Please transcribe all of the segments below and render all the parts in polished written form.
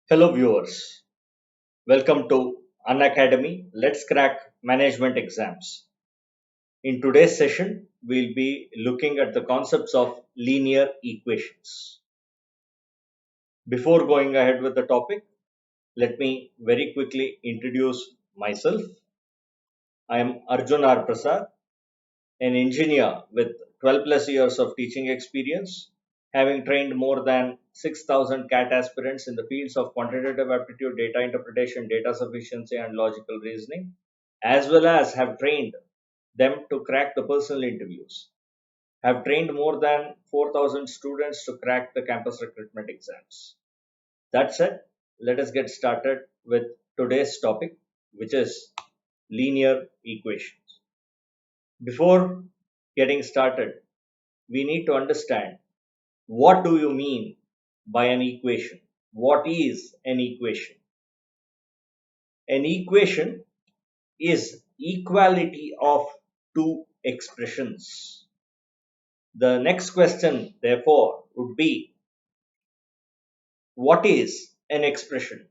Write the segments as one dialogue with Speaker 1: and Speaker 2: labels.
Speaker 1: Hello viewers, welcome to Unacademy. Let's crack management exams. In today's session, we'll be looking at the concepts of linear equations. Before going ahead with the topic, let me very quickly introduce myself. I am Arjun Prasad, an engineer with 12 plus years of teaching experience, having trained more than 6,000 CAT aspirants in the fields of quantitative aptitude, data interpretation, data sufficiency, and logical reasoning, as well as have trained them to crack the personal interviews. Have trained more than 4,000 students to crack the campus recruitment exams. That said, let us get started with today's topic, which is linear equations. Before getting started, we need to understand what do you mean by an equation? What is an equation? An equation is equality of two expressions. The next question, therefore, would be what is an expression?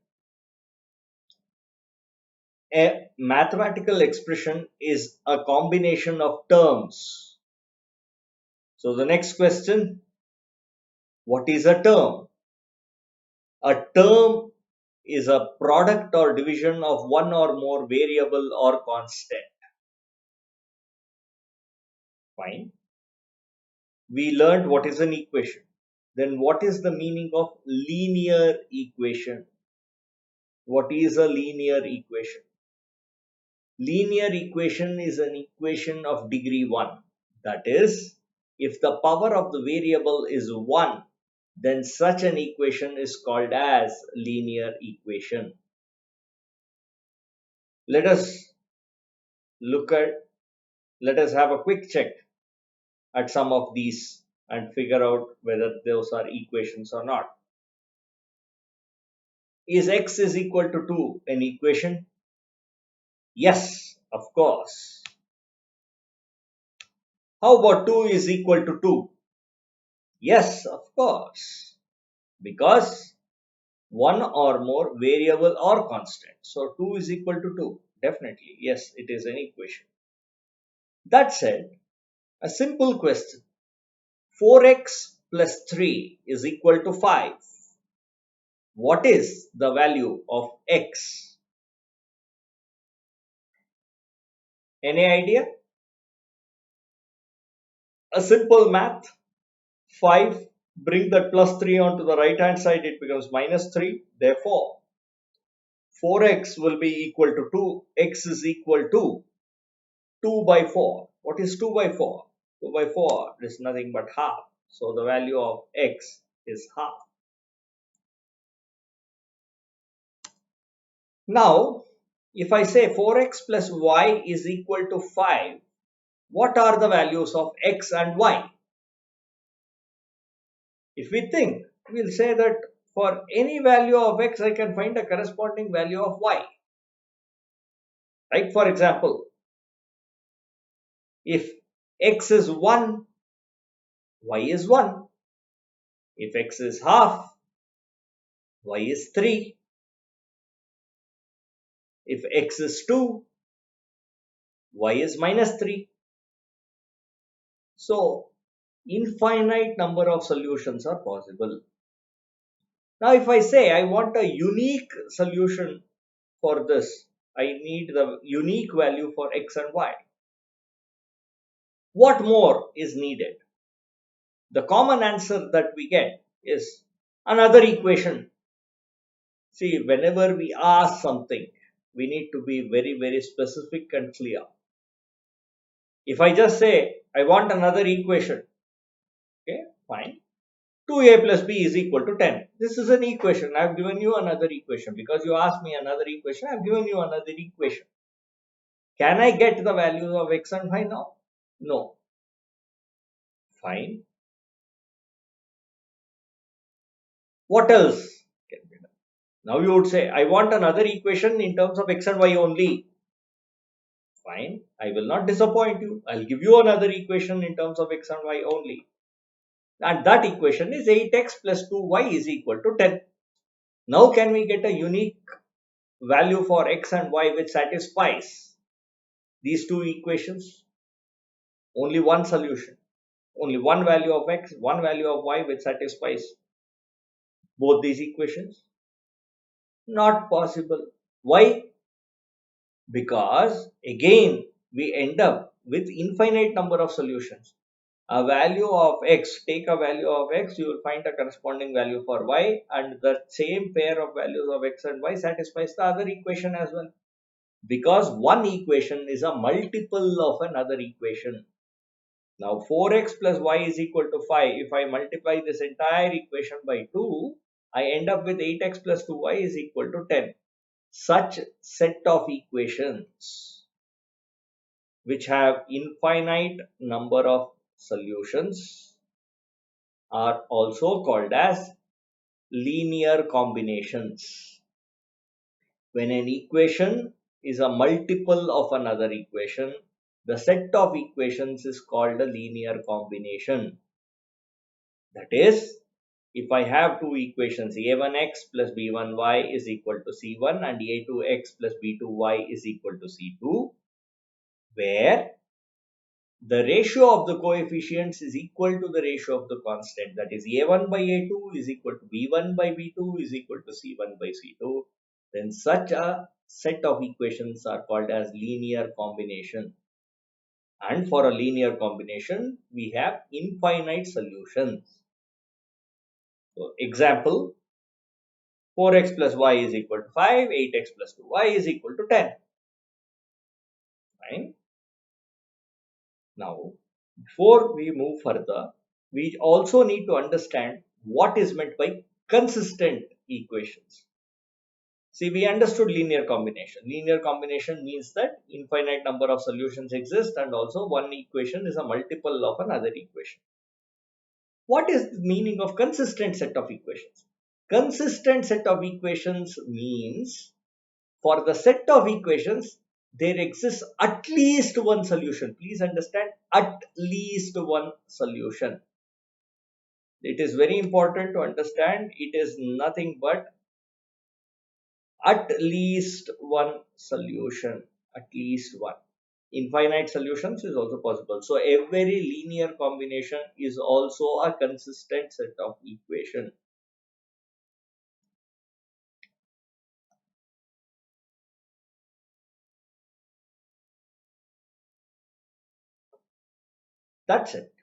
Speaker 1: A mathematical expression is a combination of terms. So the next question, what is a term? A term is a product or division of one or more variable or constant. Fine. We learned what is an equation. Then what is the meaning of linear equation? What is a linear equation? Linear equation is an equation of degree 1. That is, if the power of the variable is 1, then such an equation is called as linear equation. Let us have a quick check at some of these and figure out whether those are equations or not. Is x is equal to 2 an equation? Yes, of course. How about 2 is equal to 2? Yes, of course. Because one or more variable or constant. So 2 is equal to 2. Definitely, yes, it is an equation. That said, a simple question. 4x plus 3 is equal to 5. What is the value of x? Any idea? A simple math. 5, bring that plus 3 onto the right hand side, it becomes minus 3. Therefore, 4x will be equal to 2. X is equal to 2 by 4. What is 2 by 4? 2 by 4 is nothing but half. So the value of x is half. Now, if I say 4x plus y is equal to 5, what are the values of x and y? If we think, we'll say that for any value of x, I can find a corresponding value of y. Right? For example, if x is 1, y is 1. If x is half, y is 3. If x is 2, y is minus 3. So, infinite number of solutions are possible. Now, if I say I want a unique solution for this, I need the unique value for x and y. What more is needed? The common answer that we get is another equation. See, whenever we ask something, we need to be very, very specific and clear. If I just say, I want another equation, okay, fine. 2a plus b is equal to 10. This is an equation. I have given you another equation. Because you asked me another equation, I have given you another equation. Can I get the values of x and y now? No. Fine. What else can be done? Now you would say, I want another equation in terms of x and y only. Fine. I will not disappoint you. I'll give you another equation in terms of x and y only. And that equation is 8x plus 2y is equal to 10. Now can we get a unique value for x and y which satisfies these two equations? Only one solution, only one value of x, one value of y which satisfies both these equations? Not possible. Why? Because again we end up with infinite number of solutions. A value of x, take a value of x, you will find a corresponding value for y, and the same pair of values of x and y satisfies the other equation as well, because one equation is a multiple of another equation. Now 4x plus y is equal to 5. If I multiply this entire equation by 2, I end up with 8x plus 2y is equal to 10. Such set of equations which have infinite number of solutions are also called as linear combinations. When an equation is a multiple of another equation, the set of equations is called a linear combination. That is, if I have two equations, a1x plus b1y is equal to c1 and a2x plus b2y is equal to c2, where the ratio of the coefficients is equal to the ratio of the constant. That is, a1 by a2 is equal to b1 by b2 is equal to c1 by c2. Then such a set of equations are called as linear combination. And for a linear combination, we have infinite solutions. So, example, 4x plus y is equal to 5, 8x plus 2y is equal to 10. Fine. Now, before we move further, we also need to understand what is meant by consistent equations. See, we understood linear combination. Linear combination means that infinite number of solutions exist and also one equation is a multiple of another equation. What is the meaning of consistent set of equations? Consistent set of equations means for the set of equations, there exists at least one solution. Please understand, at least one solution. It is very important to understand it is nothing but at least one solution. At least one. Infinite solutions is also possible. So every linear combination is also a consistent set of equation. That's it.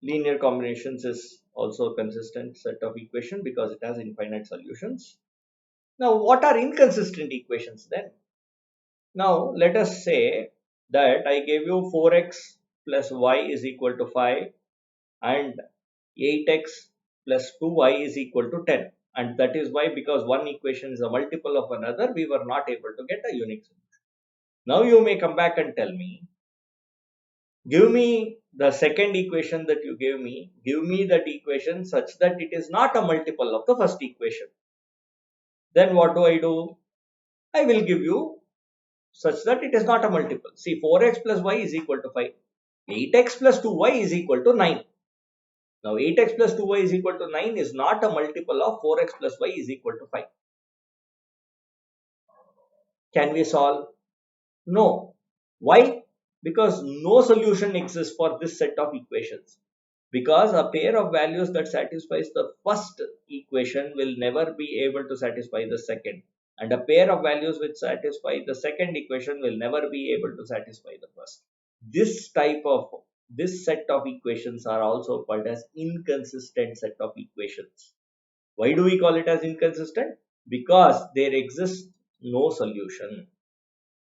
Speaker 1: Linear combinations is also a consistent set of equation because it has infinite solutions. Now, what are inconsistent equations then? Now, let us say that I gave you 4x plus y is equal to 5 and 8x plus 2y is equal to 10. And that is why, because one equation is a multiple of another, we were not able to get a unique solution. Now, you may come back and tell me, give me the second equation that you gave me, give me that equation such that it is not a multiple of the first equation. Then what do? I will give you such that it is not a multiple. See, 4x plus y is equal to 5. 8x plus 2y is equal to 9. Now, 8x plus 2y is equal to 9 is not a multiple of 4x plus y is equal to 5. Can we solve? No. Why? Because no solution exists for this set of equations. Because a pair of values that satisfies the first equation will never be able to satisfy the second. And a pair of values which satisfy the second equation will never be able to satisfy the first. This set of equations are also called as inconsistent set of equations. Why do we call it as inconsistent? Because there exists no solution.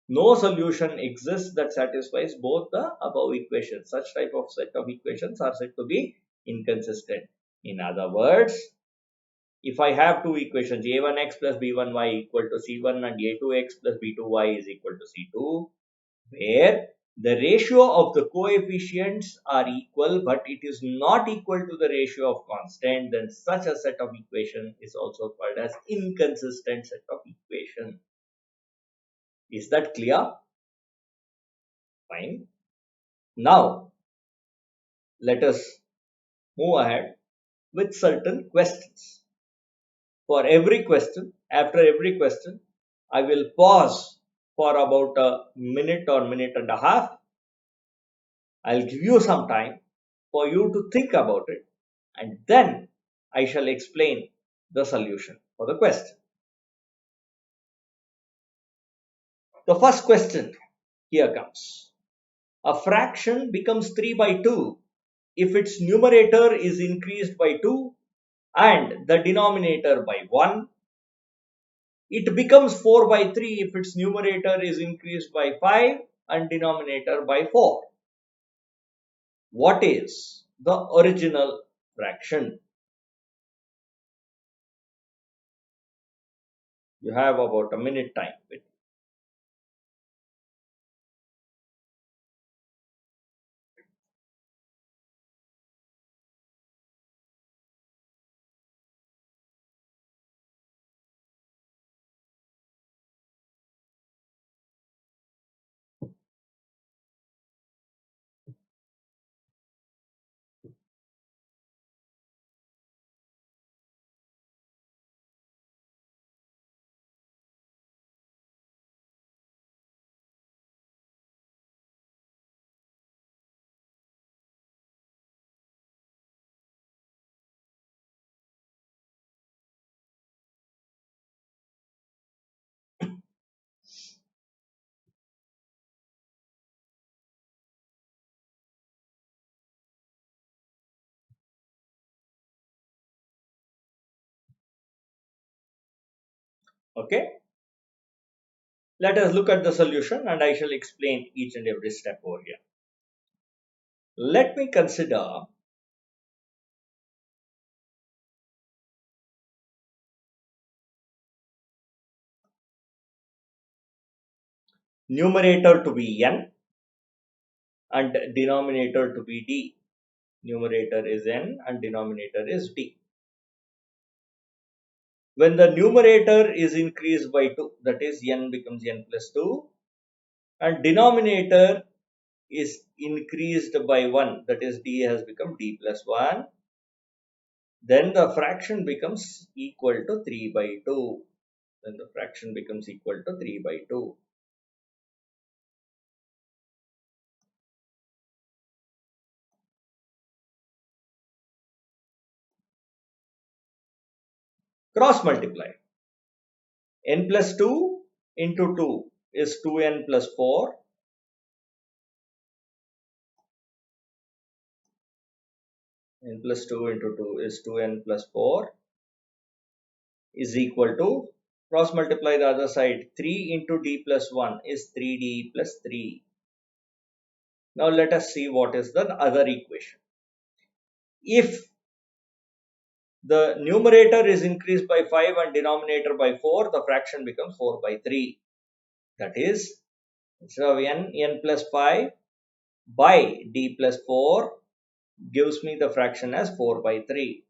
Speaker 1: No solution exists that satisfies both the above equations. Such type of set of equations are said to be inconsistent. In other words, if I have two equations, a1x plus b1y equal to c1 and a2x plus b2y is equal to c2, where the ratio of the coefficients are equal but it is not equal to the ratio of constant, then such a set of equation is also called as inconsistent set of equation. Is that clear? Fine. Now, let us move ahead with certain questions. For every question, after every question, I will pause for about a minute or minute and a half. I'll give you some time for you to think about it, and then I shall explain the solution for the question. The first question here comes. A fraction becomes 3 by 2 if its numerator is increased by 2 and the denominator by 1. It becomes 4 by 3 if its numerator is increased by 5 and denominator by 4. What is the original fraction? You have about a minute time. Okay, let us look at the solution and I shall explain each and every step over here. Let me consider numerator to be n and denominator to be d. Numerator is n and denominator is d. When the numerator is increased by 2, that is n becomes n plus 2, and denominator is increased by 1, that is d has become d plus 1, then the fraction becomes equal to 3 by 2. Then the fraction becomes equal to 3 by 2. Cross multiply. N plus 2 into 2 is 2n plus 4. N plus 2 into 2 is 2n plus 4 is equal to, cross multiply the other side, 3 into d plus 1 is 3d plus 3. Now let us see what is the other equation. If the numerator is increased by 5 and denominator by 4, the fraction becomes 4 by 3. That is, instead of n plus 5 by d plus 4 gives me the fraction as 4 by 3.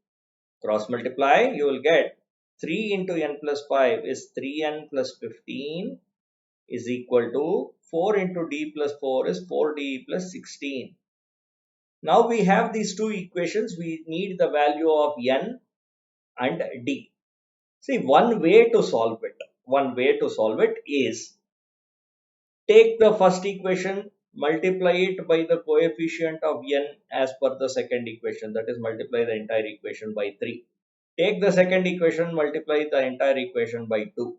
Speaker 1: Cross multiply, you will get 3 into n plus 5 is 3n plus 15 is equal to 4 into d plus 4 is 4d plus 16. Now we have these two equations. We need the value of n and d. See, one way to solve it is take the first equation, multiply it by the coefficient of n as per the second equation, that is multiply the entire equation by 3. Take the second equation, multiply the entire equation by 2.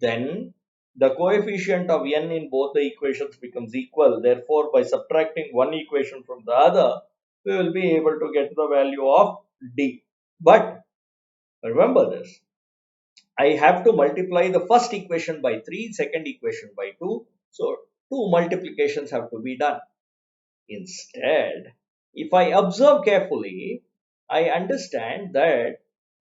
Speaker 1: Then the coefficient of n in both the equations becomes equal. Therefore, by subtracting one equation from the other, we will be able to get the value of d. But remember this, I have to multiply the first equation by 3, second equation by 2. So, two multiplications have to be done. Instead, if I observe carefully, I understand that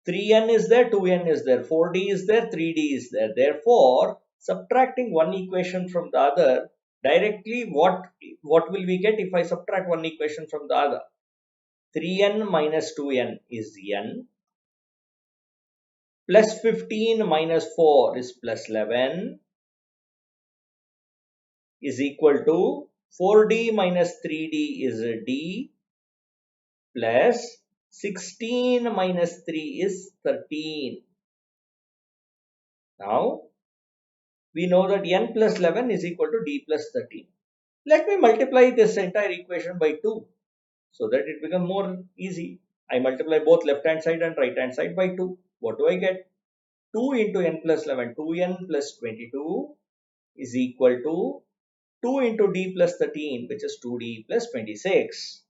Speaker 1: 3n is there, 2n is there, 4d is there, 3d is there. Therefore, subtracting one equation from the other, directly what will we get if I subtract one equation from the other? 3n minus 2n is n, plus 15 minus 4 is plus 11, is equal to 4d minus 3d is d, plus 16 minus 3 is 13. Now, we know that n plus 11 is equal to d plus 13. Let me multiply this entire equation by 2 so that it becomes more easy. I multiply both left hand side and right hand side by 2. What do I get? 2 into n plus 11, 2n plus 22 is equal to 2 into d plus 13, which is 2d plus 26.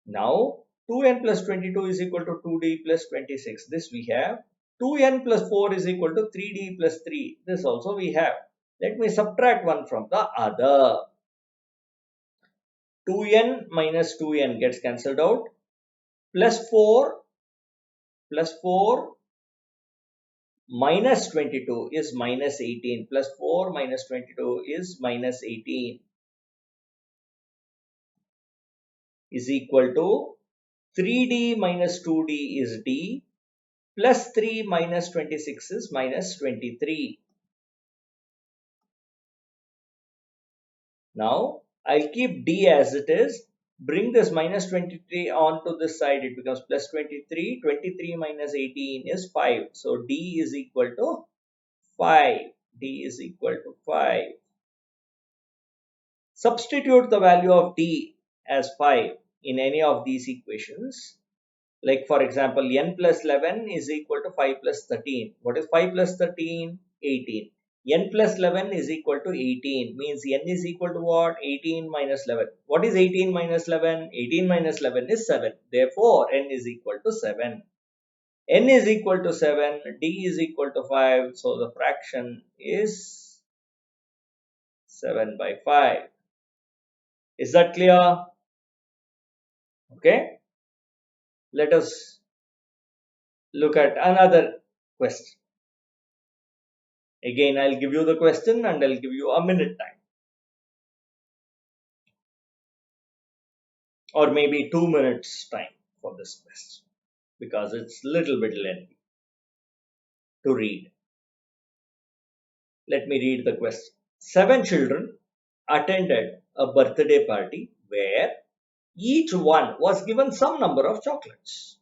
Speaker 1: Now, 2n plus 22 is equal to 2d plus 26. This we have. 2n plus 4 is equal to 3d plus 3. This also we have. Let me subtract one from the other. 2n minus 2n gets cancelled out. Plus 4 minus 22 is minus 18. Plus 4 minus 22 is minus 18 is equal to 3d minus 2d is d plus 3 minus 26 is minus 23. Now I'll keep d as it is. Bring this minus 23 onto this side. It becomes plus 23. 23 minus 18 is 5. So d is equal to 5. D is equal to 5. Substitute the value of d as 5 in any of these equations. Like for example, n plus 11 is equal to 5 plus 13. What is 5 plus 13? 18. N plus 11 is equal to 18. Means n is equal to what? 18 minus 11. What is 18 minus 11? 18 minus 11 is 7. Therefore, n is equal to 7. N is equal to 7. D is equal to 5. So the fraction is 7 by 5. Is that clear? Okay. Let us look at another question. Again, I'll give you the question and I'll give you a minute time. Or maybe 2 minutes time for this question. Because it's little bit lengthy to read. Let me read the question. 7 children attended a birthday party where each one was given some number of chocolates.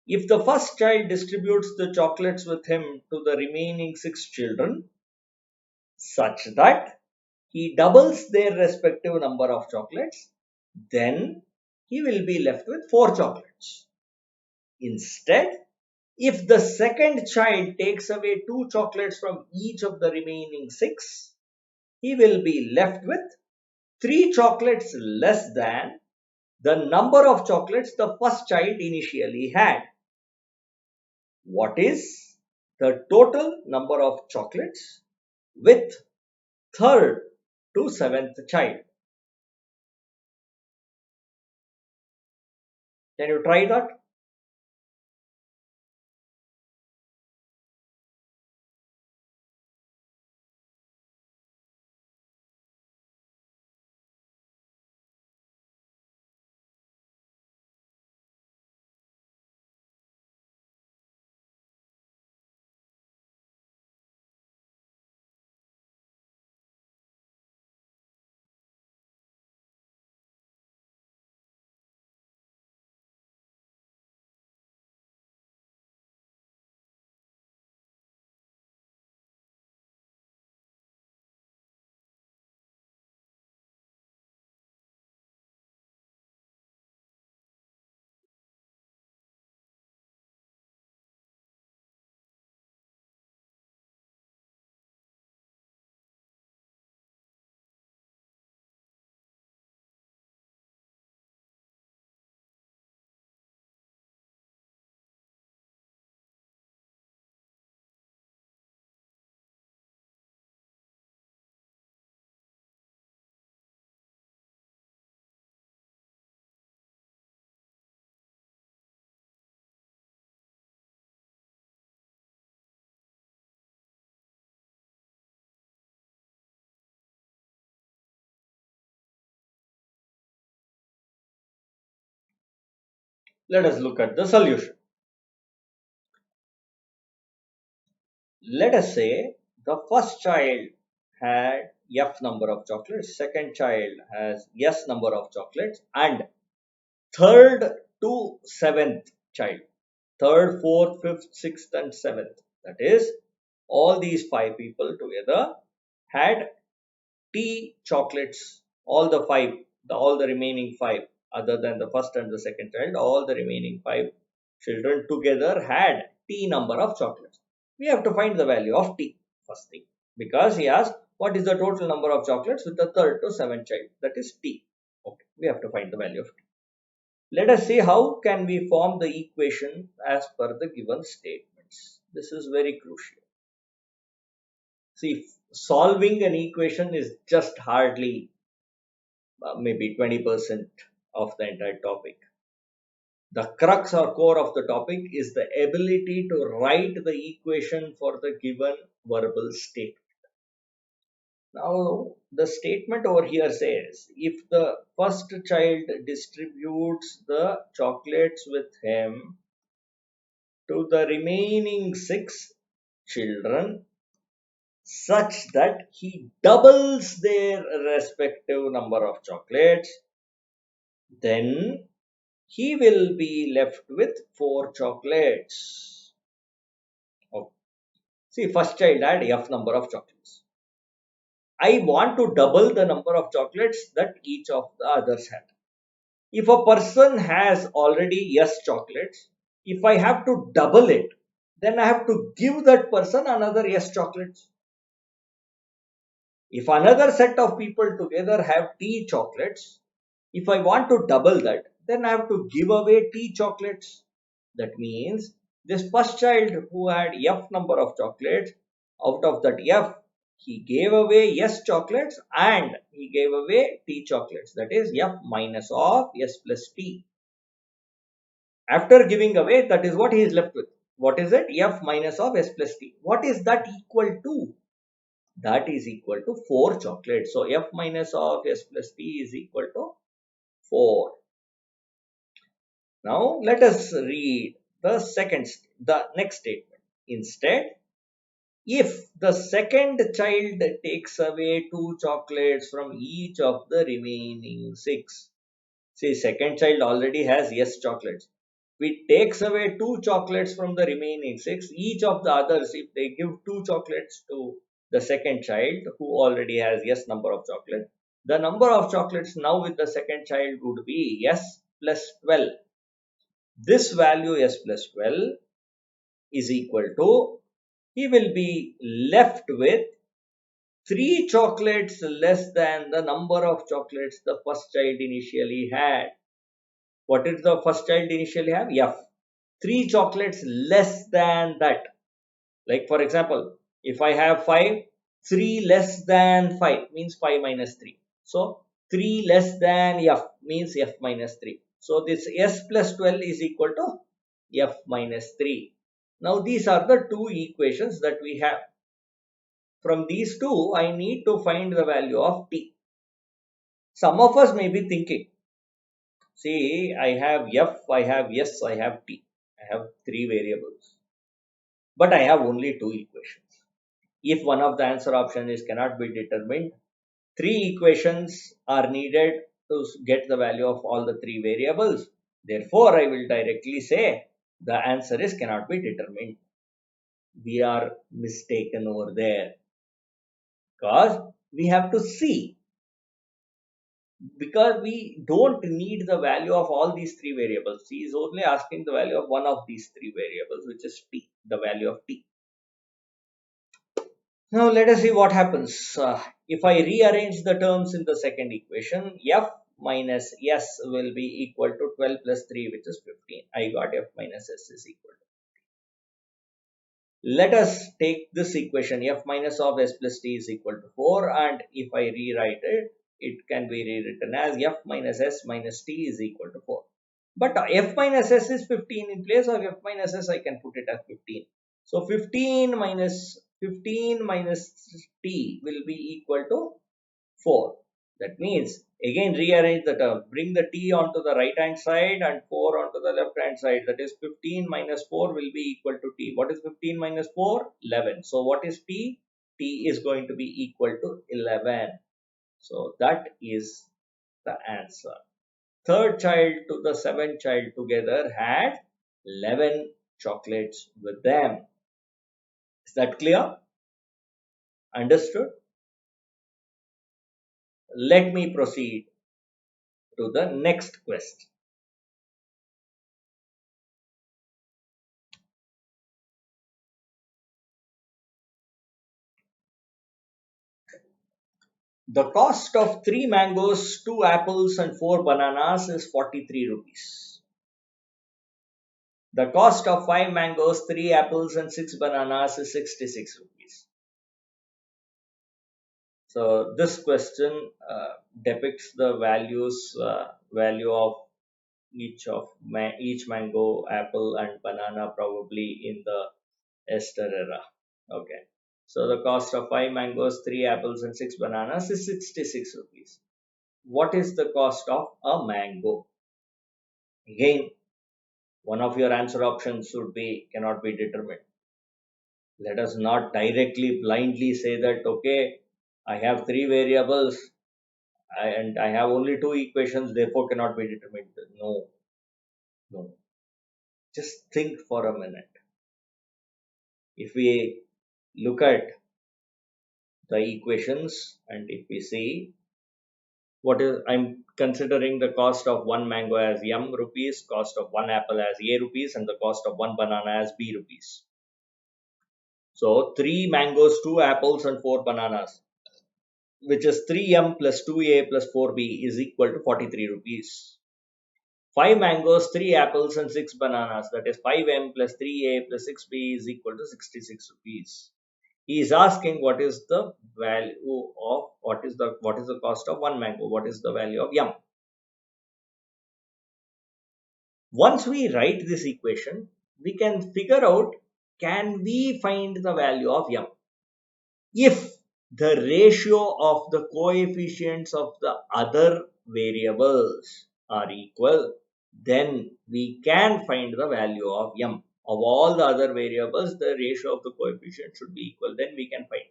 Speaker 1: If the first child distributes the chocolates with him to the remaining 6 children, such that he doubles their respective number of chocolates, then he will be left with 4 chocolates. Instead, if the second child takes away 2 chocolates from each of the remaining 6, he will be left with 3 chocolates less than the number of chocolates the first child initially had. What is the total number of chocolates with third to seventh child? Can you try that? Let us look at the solution. Let us say the first child had F number of chocolates, second child has S number of chocolates, and third to seventh child, third, fourth, fifth, sixth, and seventh, that is all these 5 people together had tea chocolates. All the five, all the remaining five, other than the first and the second child, all the remaining 5 children together had T number of chocolates. We have to find the value of T first thing, because he asked what is the total number of chocolates with the third to seventh child, that is T. Okay, we have to find the value of T. Let us see how can we form the equation as per the given statements. This is very crucial. See, solving an equation is just hardly maybe 20% of the entire topic. The crux or core of the topic is the ability to write the equation for the given verbal statement. Now, the statement over here says, if the first child distributes the chocolates with him to the remaining 6 children such that he doubles their respective number of chocolates, then he will be left with 4 chocolates. Oh. See, first child had F number of chocolates. I want to double the number of chocolates that each of the others had. If a person has already S chocolates, if I have to double it, then I have to give that person another S chocolates. If another set of people together have T chocolates, if I want to double that, then I have to give away T chocolates. That means this first child who had F number of chocolates, out of that F, he gave away S chocolates and he gave away T chocolates. That is F minus of S plus T. After giving away, that is what he is left with. What is it? F minus of S plus T. What is that equal to? That is equal to 4 chocolates. So F minus of S plus T is equal to 4. Now let us read the next statement. Instead, if the second child takes away 2 chocolates from each of the remaining 6, see, second child already has yes chocolates. We takes away 2 chocolates from the remaining 6. Each of the others, if they give 2 chocolates to the second child who already has yes number of chocolates, the number of chocolates now with the second child would be s plus 12. This value s plus 12 is equal to, he will be left with 3 chocolates less than the number of chocolates the first child initially had. What did the first child initially have? F. 3 chocolates less than that. Like for example, if I have 5, 3 less than 5 means 5 minus 3. So 3 less than F means F minus 3. So this S plus 12 is equal to F minus 3. Now these are the two equations that we have. From these two, I need to find the value of T. Some of us may be thinking, see, I have F, I have S, I have T. I have 3 variables. But I have only 2 equations. If one of the answer option is cannot be determined, 3 equations are needed to get the value of all the 3 variables. Therefore, I will directly say the answer is cannot be determined. We are mistaken over there, because we have to see, because we don't need the value of all these 3 variables. He is only asking the value of one of these 3 variables, which is T, the value of T. Now let us see what happens. If I rearrange the terms in the second equation, F minus S will be equal to 12 plus 3, which is 15. I got F minus S is equal to. Let us take this equation, F minus of S plus T is equal to 4, and if I rewrite it, it can be rewritten as F minus S minus T is equal to 4. But F minus S is 15. In place of F minus S, I can put it as 15. So 15 minus T will be equal to 4. That means, again rearrange the term. Bring the T onto the right hand side and 4 onto the left hand side. That is 15 minus 4 will be equal to T. What is 15 minus 4? 11. So what is T? T is going to be equal to 11. So that is the answer. Third child to the seventh child together had 11 chocolates with them. Is that clear? Understood? Let me proceed to the next question. The cost of 3 mangoes, 2 apples and 4 bananas is 43 rupees. The cost of 5 mangoes, 3 apples and 6 bananas is 66 rupees. So this question depicts the value of each mango, apple and banana probably in the Esther era. Okay. So the cost of 5 mangoes, 3 apples and 6 bananas is 66 rupees. What is the cost of a mango? Again, one of your answer options should be cannot be determined. Let us not directly blindly say that, okay, I have 3 variables and I have only 2 equations, therefore cannot be determined. No, no. Just think for a minute. If we look at the equations and if we see what is, I'm considering the cost of 1 mango as M rupees, cost of 1 apple as A rupees, and the cost of 1 banana as B rupees. So 3 mangoes, 2 apples, and 4 bananas, which is 3M plus 2A plus 4B is equal to 43 rupees. 5 mangoes, 3 apples, and 6 bananas, that is 5M plus 3A plus 6B is equal to 66 rupees. He is asking what is the value of what is the cost of 1 mango, what is the value of M. Once we write this equation, we can figure out, can we find the value of M? If the ratio of the coefficients of the other variables are equal, then we can find the value of M. Of all the other variables, the ratio of the coefficients should be equal, then we can find.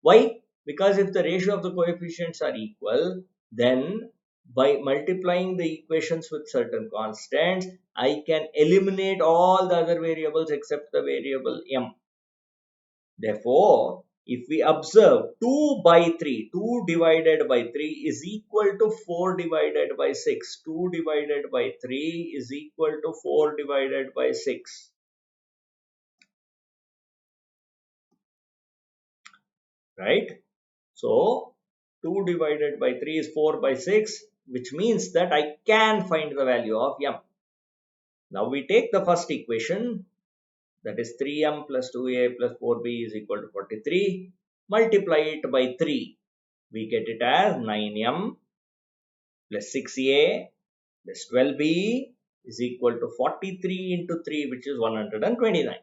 Speaker 1: Why? Because if the ratio of the coefficients are equal, then by multiplying the equations with certain constants, I can eliminate all the other variables except the variable M. Therefore, if we observe 2 by 3, 2 divided by 3 is equal to 4 divided by 6. 2 divided by 3 is equal to 4 divided by 6. Right? So, 2 divided by 3 is 4 by 6, which means that I can find the value of M. Now we take the first equation, that is 3M plus 2A plus 4B is equal to 43. Multiply it by 3. We get it as 9M plus 6A plus 12B is equal to 43 into 3, which is 129.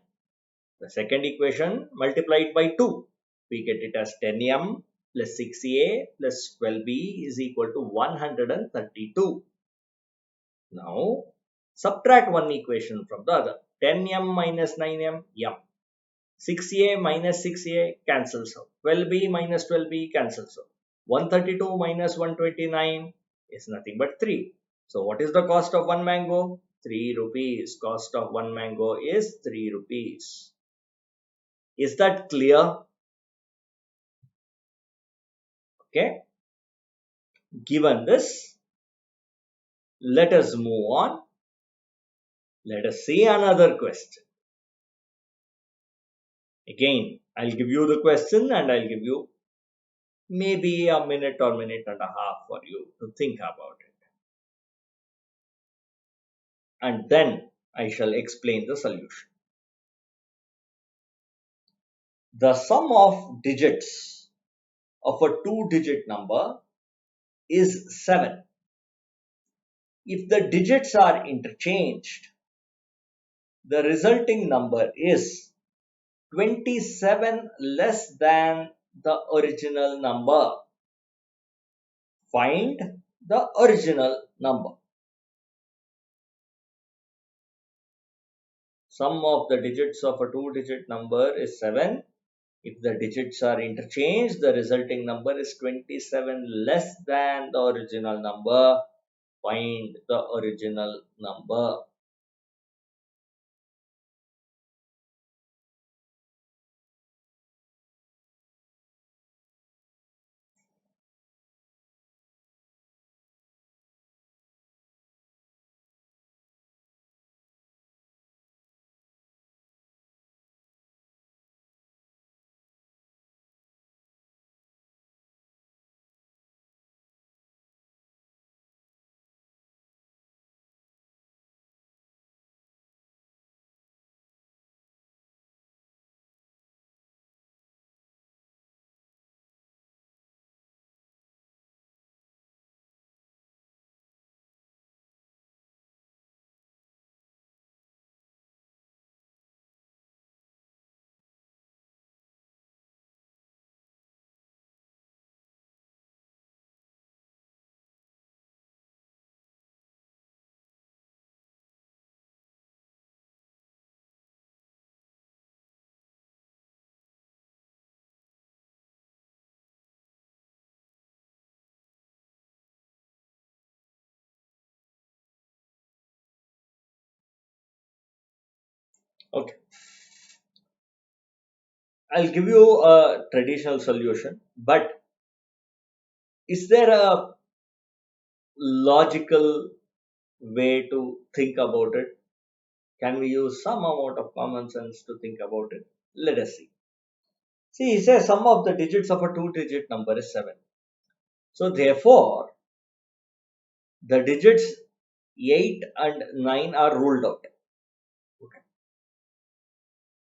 Speaker 1: The second equation, multiplied by 2. We get it as 10M plus 6A plus 12B is equal to 132. Now, subtract one equation from the other. 10M minus 9M, M. 6A minus 6A cancels out. 12B minus 12B cancels out. 132 minus 129 is nothing but 3. So, what is the cost of 1 mango? 3 rupees. Cost of 1 mango is 3 rupees. Is that clear? Okay. Given this, let us move on. Let us see another question. Again, I'll give you the question and I'll give you maybe a minute or minute and a half for you to think about it. And then I shall explain the solution. The sum of digits of a 2-digit number is 7. If the digits are interchanged, the resulting number is 27 less than the original number. Find the original number. Sum of the digits of a 2-digit number is 7. If the digits are interchanged, the resulting number is 27 less than the original number. Find the original number. Okay, I'll give you a traditional solution, but is there a logical way to think about it? Can we use some amount of common sense to think about it? Let us see. See, he says sum of the digits of a two-digit number is 7. So therefore, the digits 8 and 9 are ruled out. Okay.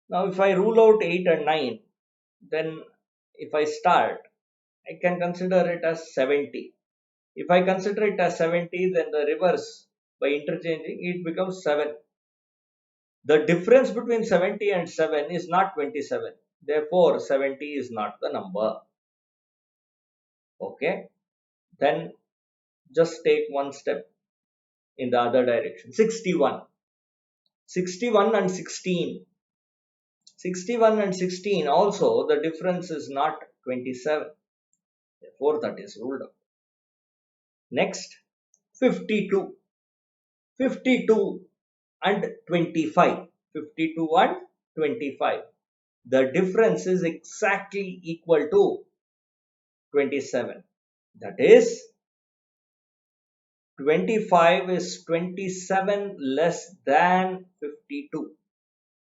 Speaker 1: Now, if I rule out 8 and 9, then if I start, I can consider it as 70. If I consider it as 70, then the reverse by interchanging it becomes 7. The difference between 70 and 7 is not 27. Therefore, 70 is not the number. Okay. Then just take one step in the other direction. 61. 61 and 16. 61 and 16 also the difference is not 27. Therefore, that is ruled out. Next, 52. 52 and 25. 52 and 25. The difference is exactly equal to 27. That is, 25 is 27 less than 52.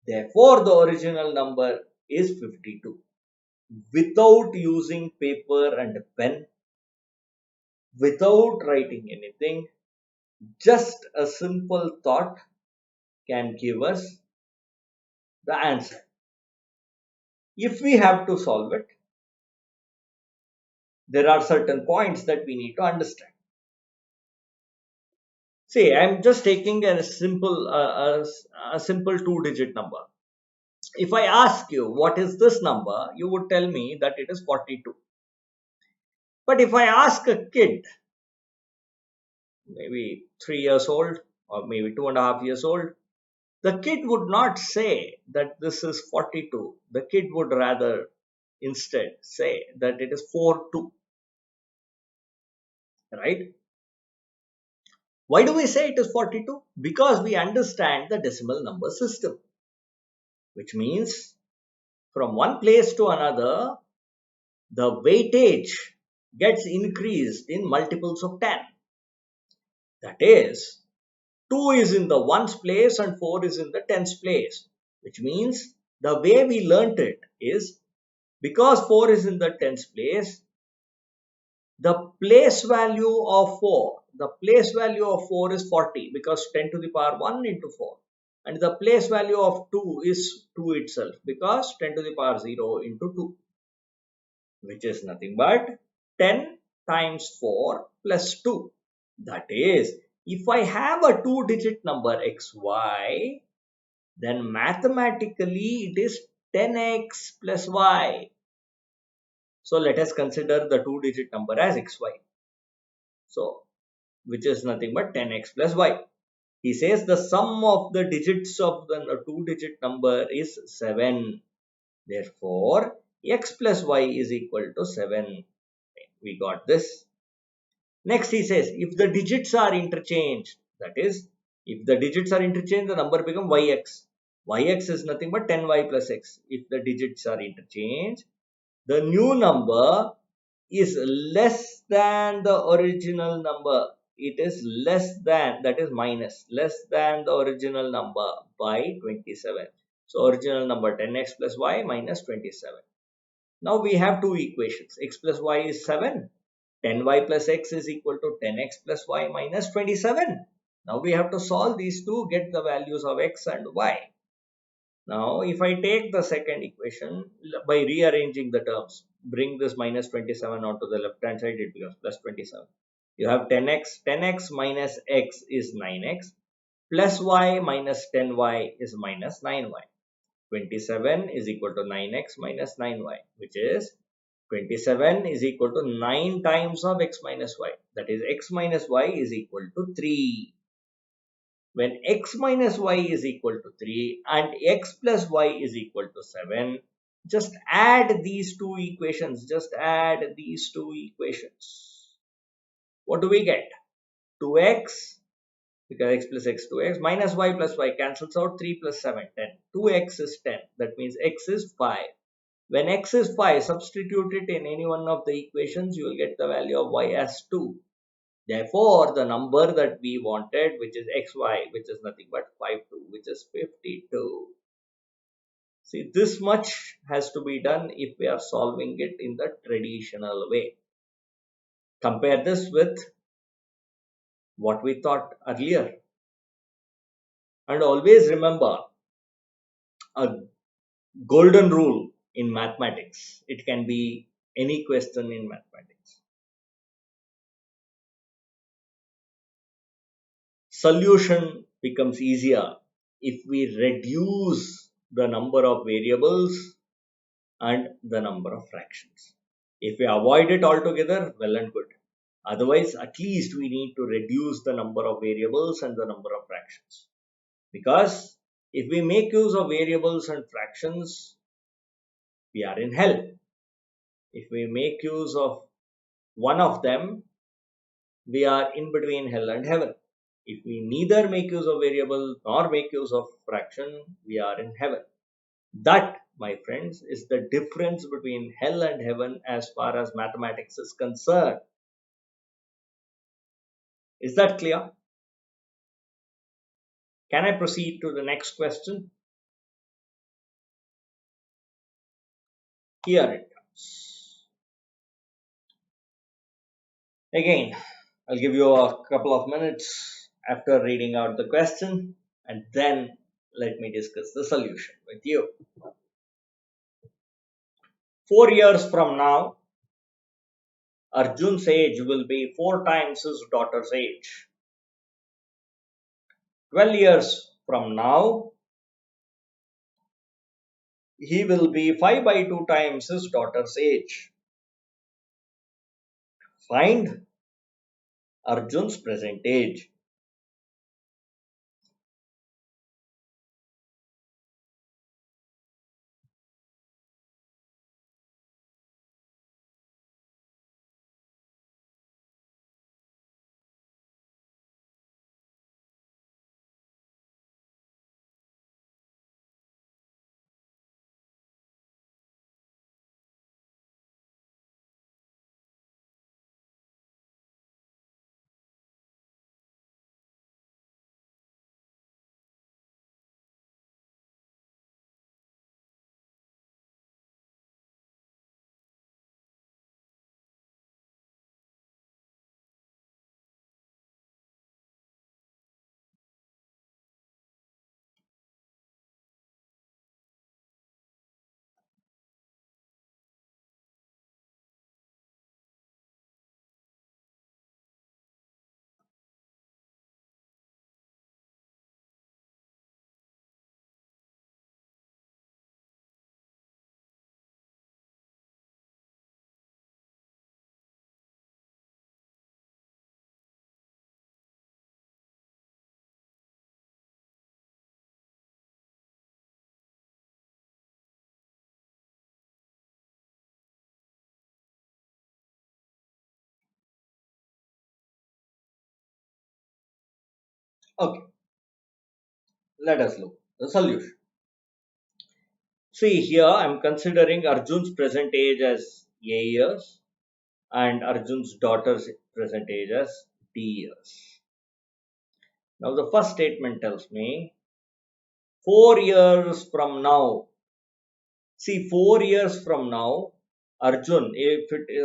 Speaker 1: Therefore, the original number is 52. Without using paper and pen, without writing anything, just a simple thought can give us the answer. If we have to solve it, there are certain points that we need to understand. See, I'm just taking a simple two-digit number. If I ask you what is this number, you would tell me that it is 42. But if I ask a kid, maybe 3 years old or maybe 2.5 years old, the kid would not say that this is 42. The kid would rather instead say that it is 42. Right? Why do we say it is 42? Because we understand the decimal number system, which means from one place to another, the weightage gets increased in multiples of 10. That is, 2 is in the ones place and 4 is in the tens place, which means the way we learnt it is because 4 is in the tens place, the place value of 4 is 40 because 10 to the power 1 into 4. And the place value of 2 is 2 itself because 10 to the power 0 into 2, which is nothing but 10 times 4 plus 2. That is, if I have a two-digit number xy, then mathematically it is 10x plus y. So let us consider the two-digit number as xy. So, which is nothing but 10x plus y. He says the sum of the digits of the two-digit number is 7. Therefore, x plus y is equal to 7. We got this. Next, he says if the digits are interchanged, that is, if the digits are interchanged, the number becomes yx. Yx is nothing but 10y plus x. If the digits are interchanged, the new number is less than the original number. It is less than, that is minus, less than the original number by 27. So original number 10x plus y minus 27. Now we have two equations. X plus y is 7. 10y plus x is equal to 10x plus y minus 27. Now we have to solve these two, get the values of x and y. Now, if I take the second equation by rearranging the terms, bring this minus 27 onto the left hand side, it becomes plus 27. You have 10x, 10x minus x is 9x, plus y minus 10y is minus 9y. 27 is equal to 9x minus 9y, which is 27 is equal to 9 times of x minus y. That is, x minus y is equal to 3. When x minus y is equal to 3 and x plus y is equal to 7, just add these two equations. Just add these two equations. What do we get? 2x because x plus x 2x minus y plus y cancels out, 3 plus 7 10. 2x is 10, that means x is 5. When x is 5, substitute it in any one of the equations, you will get the value of y as 2. Therefore, the number that we wanted, which is xy, which is nothing but 52, which is 52. See, this much has to be done if we are solving it in the traditional way. Compare this with what we thought earlier. And always remember a golden rule in mathematics. It can be any question in mathematics. Solution becomes easier if we reduce the number of variables and the number of fractions. If we avoid it altogether, well and good. Otherwise, at least we need to reduce the number of variables and the number of fractions. Because if we make use of variables and fractions, we are in hell. If we make use of one of them, we are in between hell and heaven. If we neither make use of variable nor make use of fraction, we are in heaven. That, my friends, is the difference between hell and heaven as far as mathematics is concerned. Is that clear? Can I proceed to the next question? Here it comes. Again, I'll give you a couple of minutes after reading out the question, and then let me discuss the solution with you. 4 years from now, Arjun's age will be 4 times his daughter's age. 12 years from now, he will be 5 by 2 times his daughter's age. Find Arjun's present age. Okay, let us look at the solution. See, here I am considering Arjun's present age as A years and Arjun's daughter's present age as D years. Now, the first statement tells me 4 years from now. See, 4 years from now, Arjun,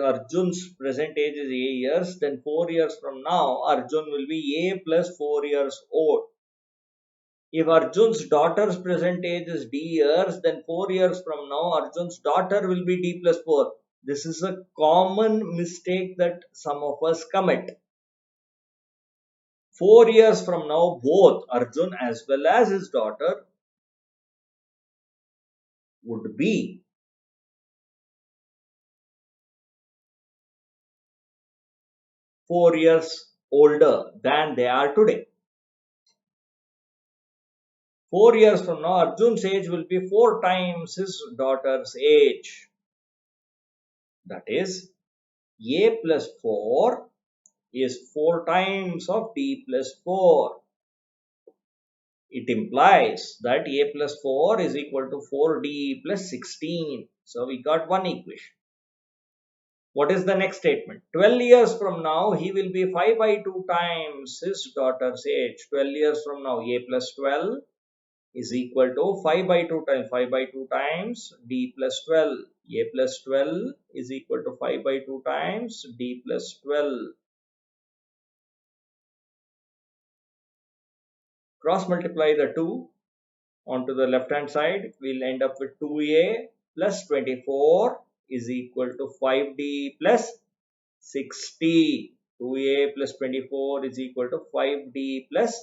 Speaker 1: Arjun's present age is A years, then 4 years from now, Arjun will be A plus 4 years old. If Arjun's daughter's present age is D years, then 4 years from now, Arjun's daughter will be D plus 4. This is a common mistake that some of us commit. 4 years from now, both Arjun as well as his daughter would be 4 years older than they are today. 4 years from now, Arjun's age will be 4 times his daughter's age. That is, A plus 4 is 4 times of D plus 4. It implies that a plus 4 is equal to 4d plus 16. So we got one equation. What is the next statement? 12 years from now, he will be 5 by 2 times his daughter's age. 12 years from now, a plus 12 is equal to 5 by 2 times 5 by 2 times d plus 12. A plus 12 is equal to 5 by 2 times d plus 12. Cross multiply the 2 onto the left hand side. We'll end up with 2a plus 24 is equal to 5d plus 60. 2a plus 24 is equal to 5d plus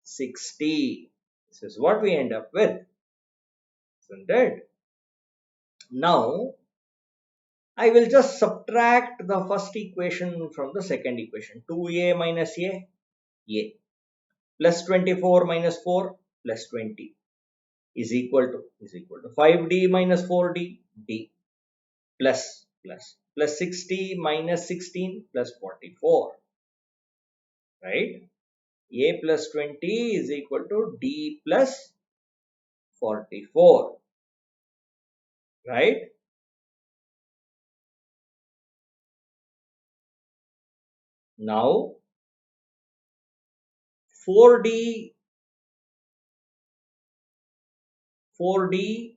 Speaker 1: 60. This is what we end up with, isn't it? Now, I will just subtract the first equation from the second equation. 2a minus a, plus 24 minus 4, plus 20 is equal to 5d minus 4d, d, plus 60 minus 16 plus 44, right? A plus 20 is equal to d plus 44, right? Now 4d 4d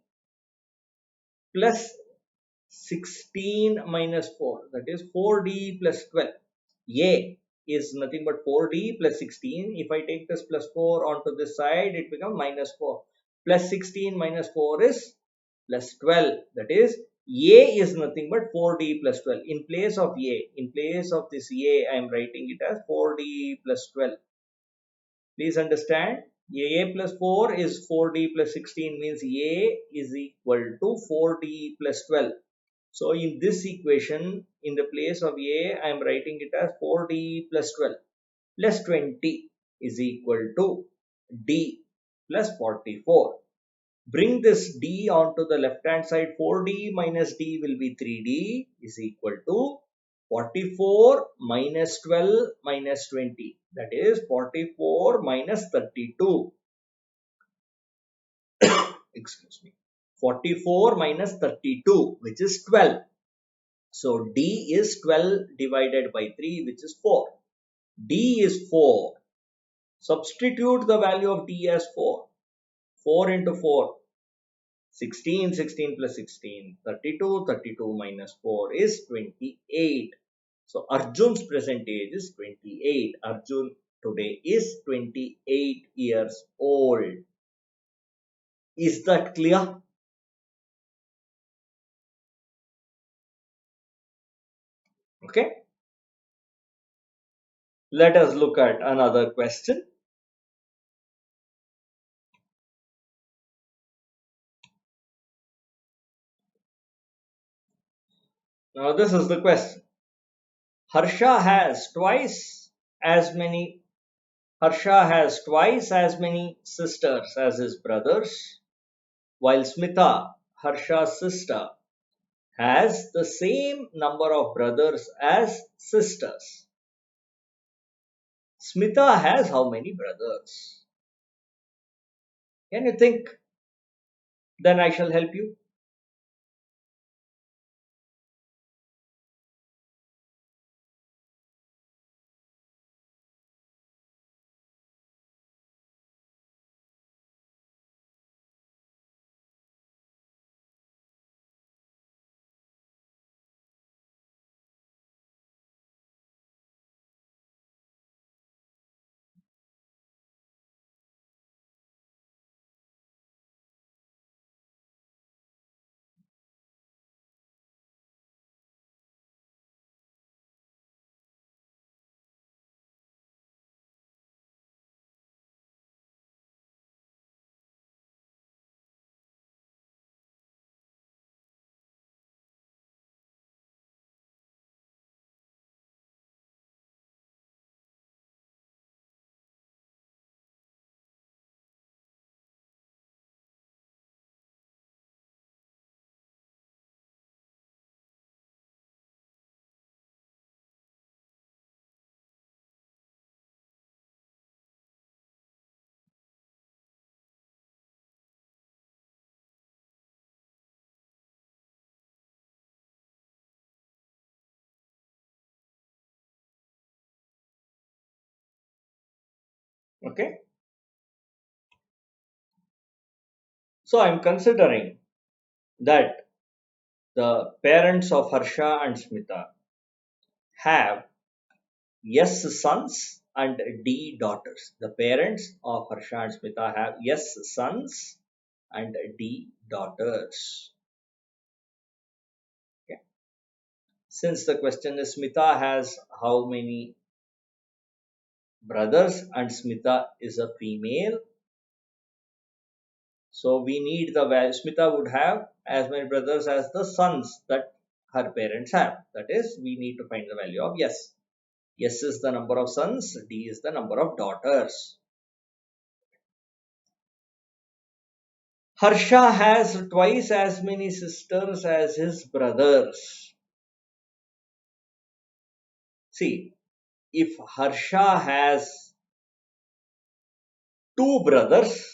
Speaker 1: plus 16 minus 4, that is 4d plus 12. A is nothing but 4d plus 16. If I take this plus 4 onto this side, it becomes minus 4. Plus 16 minus 4 is plus 12. That is a is nothing but 4d plus 12. In place of this a, I am writing it as 4d plus 12. Please understand, a plus 4 is 4d plus 16, means a is equal to 4d plus 12. So in this equation, in the place of a, I am writing it as 4d plus 12 plus 20 is equal to d plus 44. Bring this d onto the left hand side. 4d minus d will be 3d is equal to 44 minus 12 minus 20. That is 44 minus 32. Excuse me. 44 minus 32, which is 12. So d is 12 divided by 3, which is 4. D is 4. Substitute the value of d as 4. 4 into 4. 16, 16 plus 16, 32, 32 minus 4 is 28. So Arjun's present age is 28. Arjun today is 28 years old. Is that clear? Okay. Let us look at another question. Now this is the question. Harsha has twice as many sisters as his brothers, while Smita, Harsha's sister, has the same number of brothers as sisters. Smita has how many brothers? Can you think? Then I shall help you. Okay. So I'm considering that the parents of Harsha and Smita have yes sons and D daughters. The parents of Harsha and Smita have yes sons and D daughters. Okay. Since the question is Smita has how many brothers and Smita is a female, so we need the value. Smita would have as many brothers as the sons that her parents have. That is, we need to find the value of yes. Yes is the number of sons, D is the number of daughters. Harsha has twice as many sisters as his brothers. See, if Harsha has two brothers,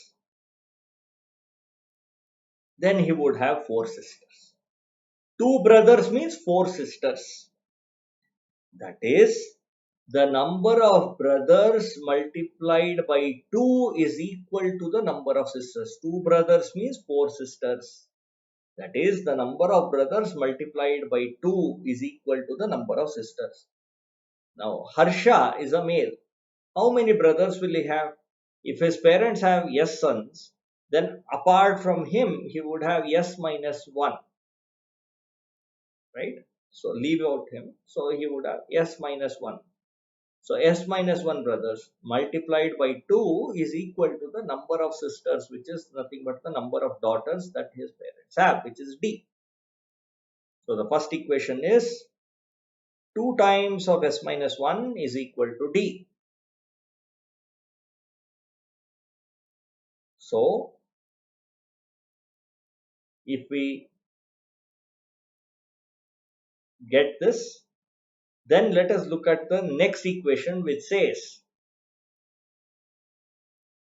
Speaker 1: then he would have four sisters. Two brothers means four sisters. That is, the number of brothers multiplied by 2 is equal to the number of sisters. Two brothers means four sisters. That is, the number of brothers multiplied by 2 is equal to the number of sisters. Now, Harsha is a male. How many brothers will he have? If his parents have yes sons, then apart from him, he would have yes minus 1, right? So leave out him. So he would have yes minus 1. So s minus 1 brothers multiplied by 2 is equal to the number of sisters, which is nothing but the number of daughters that his parents have, which is D. So the first equation is 2 times of s minus 1 is equal to D. So if we get this, then let us look at the next equation, which says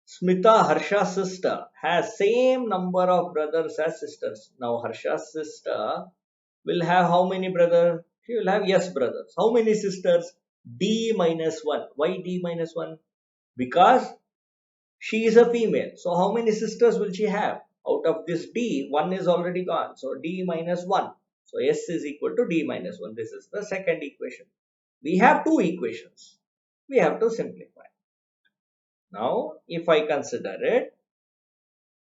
Speaker 1: Smita, Harsha's sister, has same number of brothers as sisters. Now Harsha's sister will have how many brothers? She will have yes brothers. How many sisters? D minus 1. Why D minus 1? Because she is a female. So how many sisters will she have? Out of this D, 1 is already gone. So D minus 1. So S is equal to D minus 1. This is the second equation. We have two equations. We have to simplify. Now, if I consider it,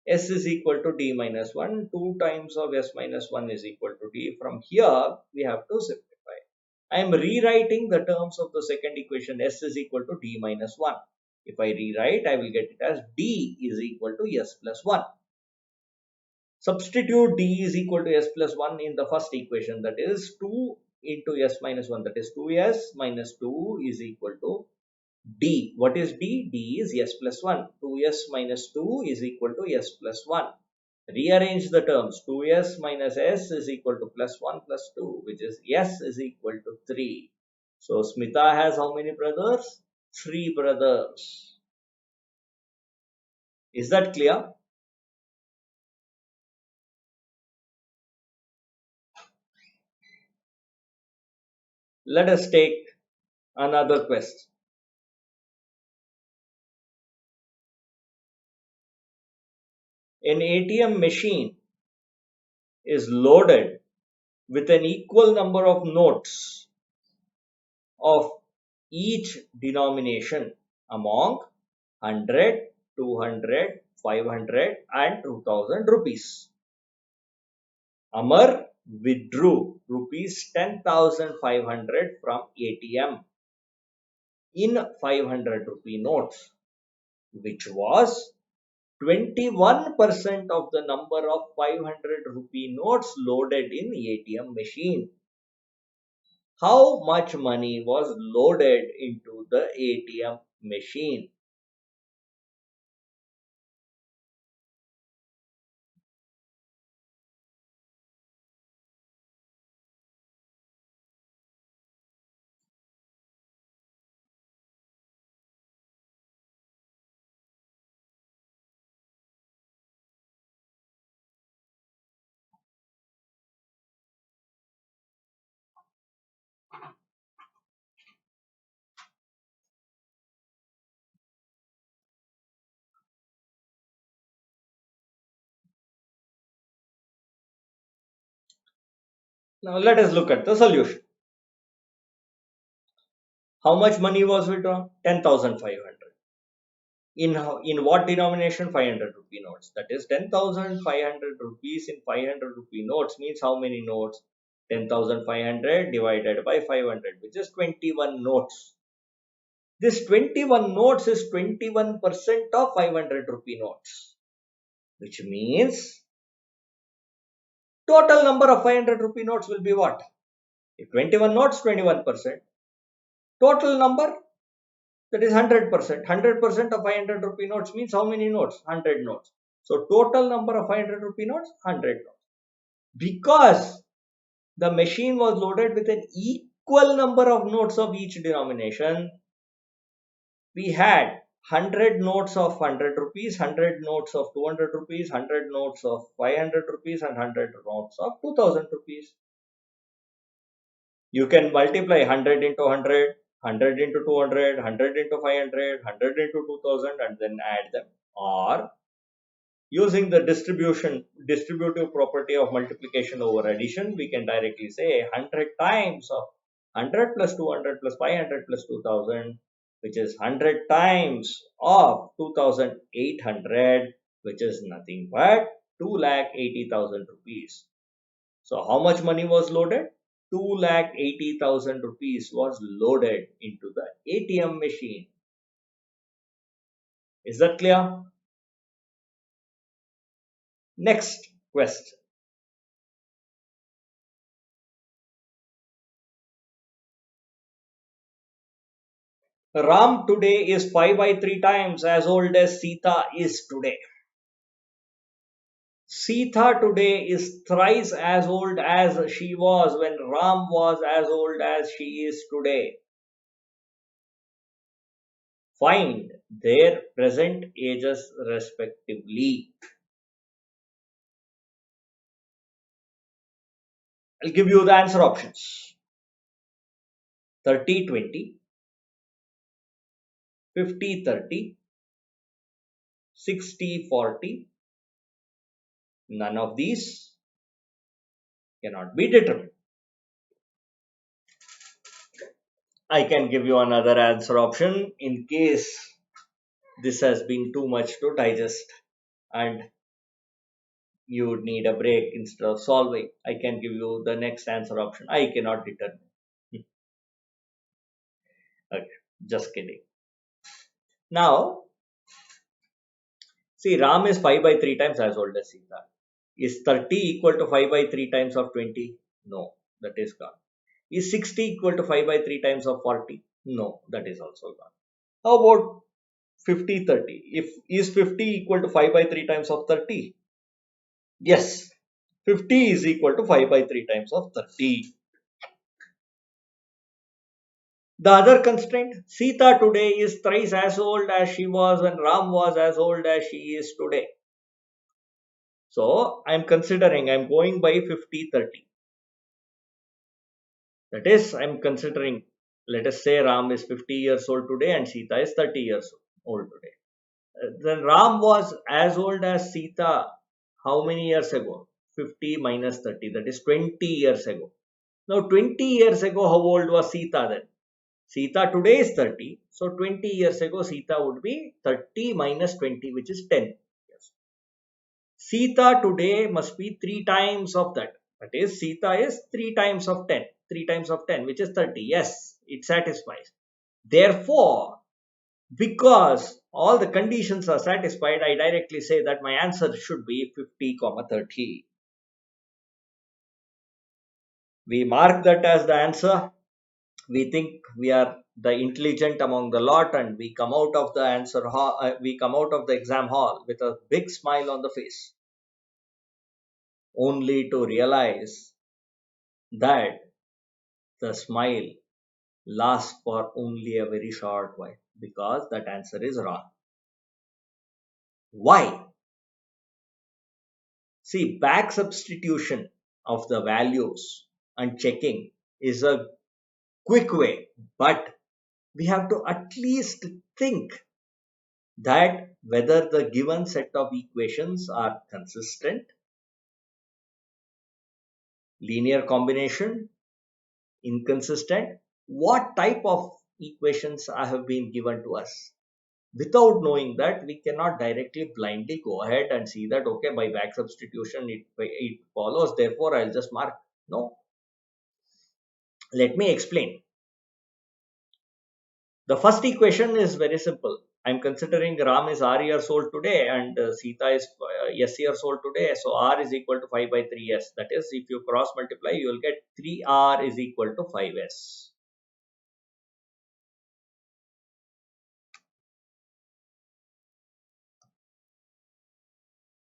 Speaker 1: S is equal to D minus 1. 2 times of S minus 1 is equal to D. From here, we have to simplify. I am rewriting the terms of the second equation. S is equal to D minus 1. If I rewrite, I will get it as D is equal to S plus 1. Substitute D is equal to S plus 1 in the first equation, that is 2 into S minus 1, that is 2S minus 2 is equal to D. What is D? D is S plus 1. 2S minus 2 is equal to S plus 1. Rearrange the terms. 2S minus S is equal to plus 1 plus 2, which is S is equal to 3. So Smita has how many brothers? 3 brothers. Is that clear? Let us take another question. An ATM machine is loaded with an equal number of notes of each denomination among 100, 200, 500 and 2000 rupees. Amar withdrew rupees 10,500 from ATM in 500 rupee notes, which was 21% of the number of 500 rupee notes loaded in ATM machine. How much money was loaded into the ATM machine? Now let us look at the solution. How much money was withdrawn? 10,500. In what denomination? 500 rupee notes. That is 10,500 rupees in 500 rupee notes means how many notes? 10,500 divided by 500, which is 21 notes. This 21 notes is 21% of 500 rupee notes, which means total number of 500 rupee notes will be what? If 21 notes, 21%. Total number, that is 100%. 100% of 500 rupee notes means how many notes? 100 notes. So total number of 500 rupee notes, 100 notes. Because the machine was loaded with an equal number of notes of each denomination, we had 100 notes of 100 rupees, 100 notes of 200 rupees, 100 notes of 500 rupees, and 100 notes of 2000 rupees. You can multiply 100 into 100, 100 into 200, 100 into 500, 100 into 2000 and then add them. Or using the distributive property of multiplication over addition, we can directly say 100 times of 100 plus 200 plus 500 plus 2000, which is 100 times of 2800, which is nothing but 2,80,000 rupees. So how much money was loaded? 2,80,000 rupees was loaded into the ATM machine. Is that clear? Next question. Ram today is 5 by 3 times as old as Sita is today. Sita today is thrice as old as she was when Ram was as old as she is today. Find their present ages respectively. I'll give you the answer options. 30-20, 50-30, 60-40. None of these cannot be determined. I can give you another answer option in case this has been too much to digest and you would need a break instead of solving. I can give you the next answer option. I cannot determine. Okay, just kidding. Now, see, Ram is 5 by 3 times as old as Sita. Is 30 equal to 5 by 3 times of 20? No, that is gone. Is 60 equal to 5 by 3 times of 40? No, that is also gone. How about 50-30? Is 50 equal to 5 by 3 times of 30? Yes, 50 is equal to 5 by 3 times of 30. The other constraint, Sita today is thrice as old as she was when Ram was as old as she is today. So, I'm going by 50-30. That is, I'm considering, let us say Ram is 50 years old today and Sita is 30 years old today. Then Ram was as old as Sita how many years ago? 50 minus 30, that is 20 years ago. Now 20 years ago, how old was Sita then? Sita today is 30, so 20 years ago Sita would be 30 minus 20, which is 10 years. Sita today must be 3 times of that. That is, Sita is 3 times of 10. 3 times of 10, which is 30. Yes, it satisfies. Therefore, because all the conditions are satisfied, I directly say that my answer should be 50, 30. We mark that as the answer. We think we are the intelligent among the lot, and we come out of the exam hall with a big smile on the face, only to realize that the smile lasts for only a very short while because that answer is wrong. Why? See, back substitution of the values and checking is a quick way, but we have to at least think that whether the given set of equations are consistent linear combination, inconsistent, what type of equations have been given to us. Without knowing that, we cannot directly blindly go ahead and see that, okay, by back substitution it follows, therefore I'll just mark. No. Let me explain. The first equation is very simple. I'm considering Ram is R years old today and Sita is S years old today. So R is equal to 5 by 3S. That is, if you cross multiply, you will get 3R is equal to 5S.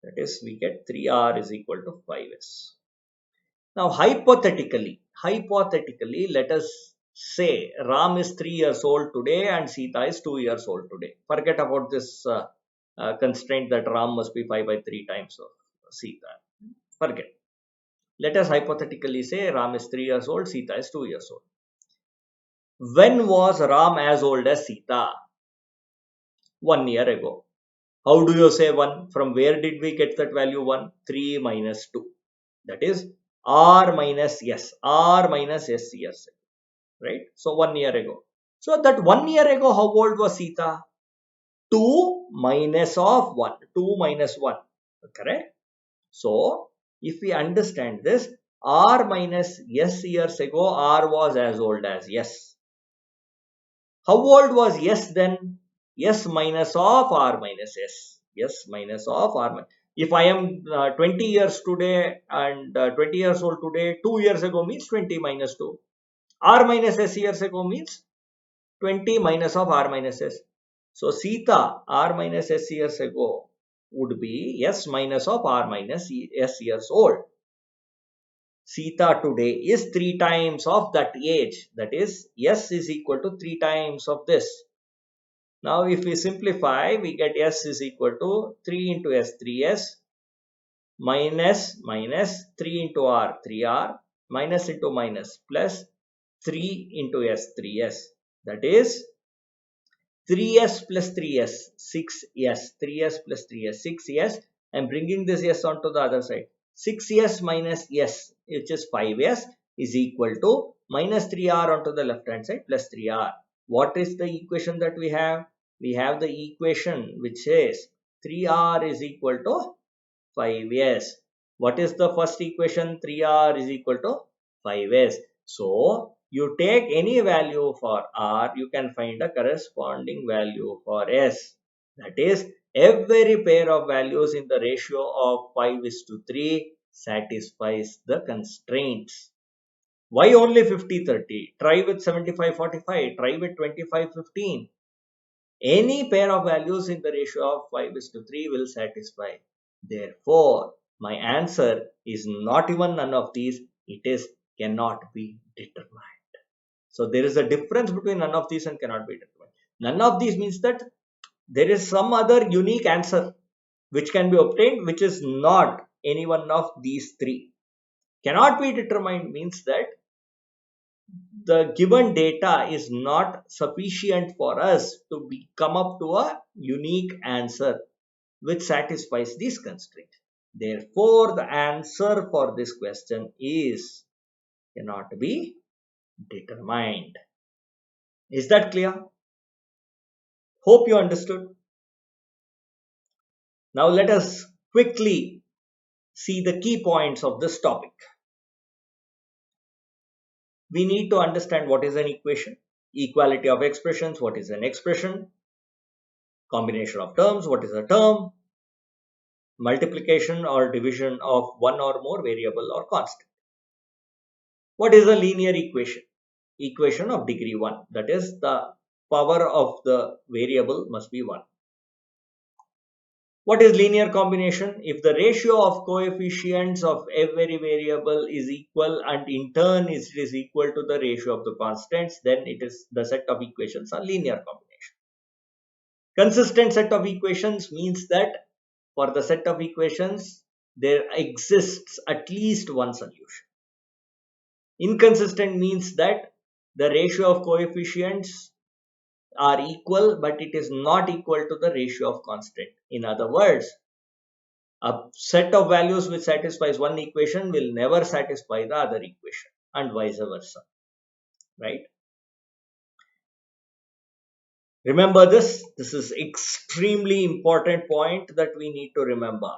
Speaker 1: That is, we get 3R is equal to 5S. Now, hypothetically, let us say Ram is 3 years old today and Sita is 2 years old today. Forget about this constraint that Ram must be 5 by 3 times of Sita. Forget. Let us hypothetically say Ram is 3 years old, Sita is 2 years old. When was Ram as old as Sita? 1 year ago. How do you say 1? From where did we get that value 1? 3 minus 2. That is R minus S. R minus S years. Right? So 1 year ago. So that 1 year ago, how old was Sita? 2 minus of 1. 2 minus 1. Correct? So if we understand this, R minus S years ago, R was as old as S. How old was S then? S minus of R minus S. S minus of R minus. If I am 20 years today and 20 years old today, 2 years ago means 20 minus 2. R minus S years ago means 20 minus of R minus S. So Sita, R minus S years ago, would be S minus of R minus S years old. Sita today is 3 times of that age. That is, S is equal to 3 times of this. Now, if we simplify, we get S is equal to 3 into S, 3S, minus 3 into R, 3R, minus into minus, plus 3 into S, 3S. That is 3S plus 3S, 6S, 3S plus 3S, 6S. I'm bringing this S onto the other side. 6S minus S, which is 5S, is equal to minus 3R onto the left hand side plus 3R. What is the equation that we have? We have the equation which says 3R is equal to 5S. What is the first equation? 3R is equal to 5S. So, you take any value for R, you can find a corresponding value for S. That is, every pair of values in the ratio of 5:3 satisfies the constraints. Why only 50:30? Try with 75:45. Try with 25:15. Any pair of values in the ratio of 5:3 will satisfy. Therefore, my answer is not even none of these. It is cannot be determined. So there is a difference between none of these and cannot be determined. None of these means that there is some other unique answer which can be obtained, which is not any one of these three. Cannot be determined means that the given data is not sufficient for us to come up to a unique answer which satisfies these constraints. Therefore, the answer for this question is cannot be determined. Is that clear? Hope you understood. Now let us quickly see the key points of this topic. We need to understand what is an equation, equality of expressions, what is an expression, combination of terms, what is a term, multiplication or division of one or more variable or constant. What is a linear equation? Equation of degree 1, that is the power of the variable must be 1. What is linear combination? If the ratio of coefficients of every variable is equal and in turn it is equal to the ratio of the constants, then it is the set of equations are linear combination. Consistent set of equations means that for the set of equations there exists at least one solution. Inconsistent means that the ratio of coefficients are equal but it is not equal to the ratio of constant. In other words, A set of values which satisfies one equation will never satisfy the other equation, and vice versa, right? Remember this. This is extremely important point that we need to remember.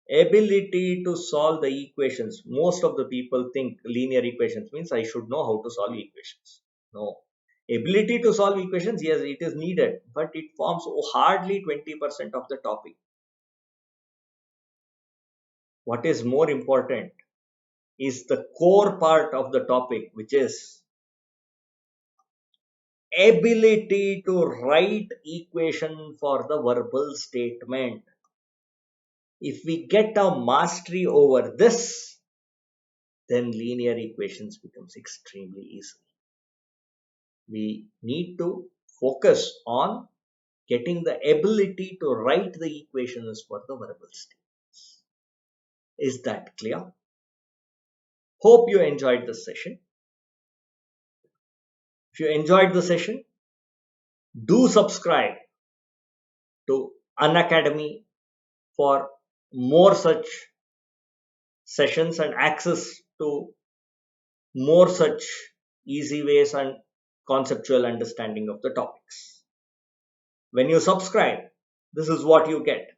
Speaker 1: Ability to solve the equations. Most of the people think linear equations means I should know how to solve equations. No. Ability to solve equations, yes, it is needed, but it forms hardly 20% of the topic. What is more important is the core part of the topic, which is ability to write equation for the verbal statement. If we get a mastery over this, then linear equations becomes extremely easy. We need to focus on getting the ability to write the equations for the verbal statements. Is that clear? Hope you enjoyed this session. If you enjoyed the session, do subscribe to Unacademy for more such sessions and access to more such easy ways and conceptual understanding of the topics. When you subscribe, this is what you get.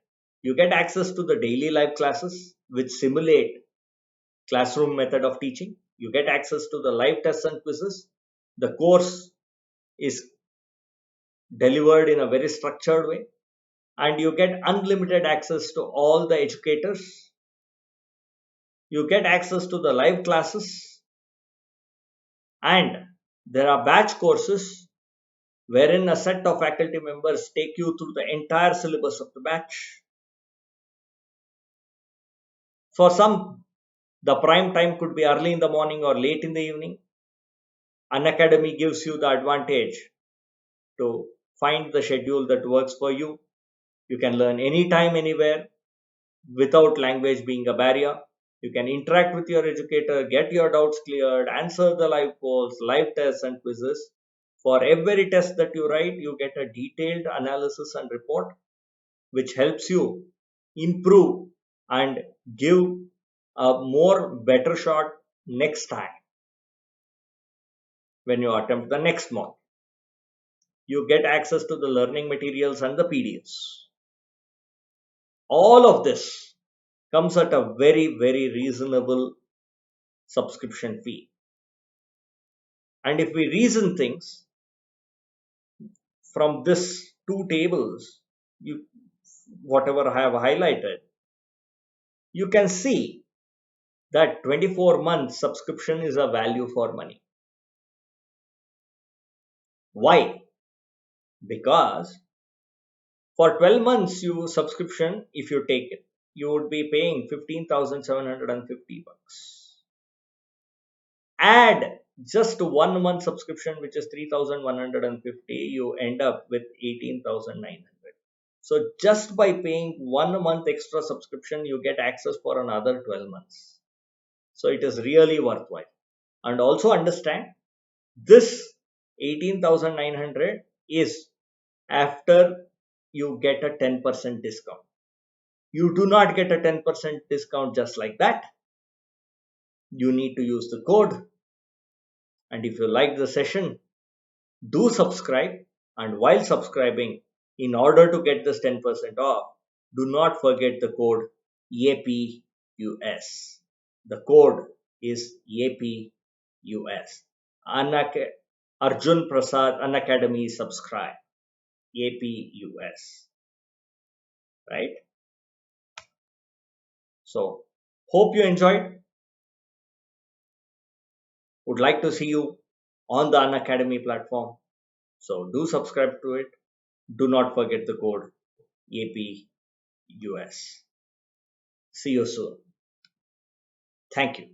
Speaker 1: You get access to the daily live classes which simulate classroom method of teaching. You get access to the live tests and quizzes. The course is delivered in a very structured way, and you get unlimited access to all the educators. You get access to the live classes, and there are batch courses wherein a set of faculty members take you through the entire syllabus of the batch. For some, the prime time could be early in the morning or late in the evening. Unacademy gives you the advantage to find the schedule that works for you. You can learn anytime, anywhere, without language being a barrier. You can interact with your educator, get your doubts cleared, answer the live polls, live tests and quizzes. For every test that you write, you get a detailed analysis and report, which helps you improve and give a more better shot next time when you attempt the next mock. You get access to the learning materials and the PDFs. All of this comes at a very, very reasonable subscription fee. And if we reason things from this two tables, whatever I have highlighted, you can see that 24 months subscription is a value for money. Why? Because for 12 months you subscription, if you take it, you would be paying 15,750 bucks. Add just 1 month subscription, which is 3,150, you end up with 18,900. So just by paying 1 month extra subscription, you get access for another 12 months. So it is really worthwhile. And also understand, this 18,900 is after you get a 10% discount. You do not get a 10% discount just like that. You need to use the code. And if you like the session, do subscribe. And while subscribing, in order to get this 10% off, do not forget the code APUS. The code is APUS. Arjun Prasad Unacademy subscribe. APUS. Right? So, hope you enjoyed. Would like to see you on the Unacademy platform. So, do subscribe to it. Do not forget the code APUS. See you soon. Thank you.